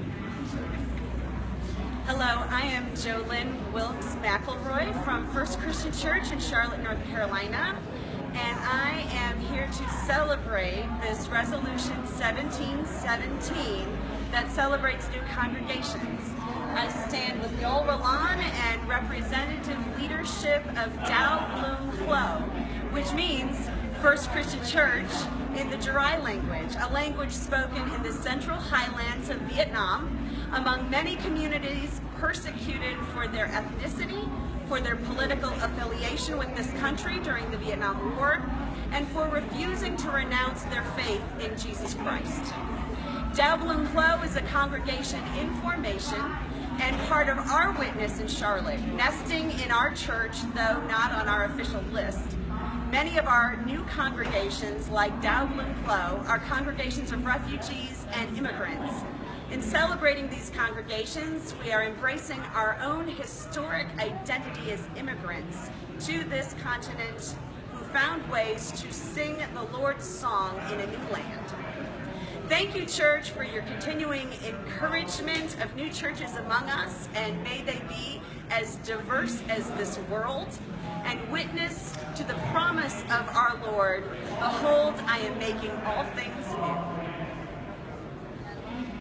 pray. Hello, I am Jolynn Wilkes McElroy from First Christian Church in Charlotte, North Carolina, and I am here to celebrate this Resolution 1717 that celebrates new congregations. I stand with Yoel Roland and representative leadership of Dao Bloom Khua, which means First Christian Church in the Drai language, a language spoken in the central highlands of Vietnam among many communities persecuted for their ethnicity, for their political affiliation with this country during the Vietnam War, and for refusing to renounce their faith in Jesus Christ. Dao Bloom Khua is a congregation in formation and part of our witness in Charlotte, nesting in our church, though not on our official list. Many of our new congregations, like Dao Bloom Khua, are congregations of refugees and immigrants. In celebrating these congregations, we are embracing our own historic identity as immigrants to this continent who found ways to sing the Lord's song in a new land. Thank you, Church, for your continuing encouragement of new churches among us, and may they be as diverse as this world, and witness to the promise of our Lord, behold, I am making all things new.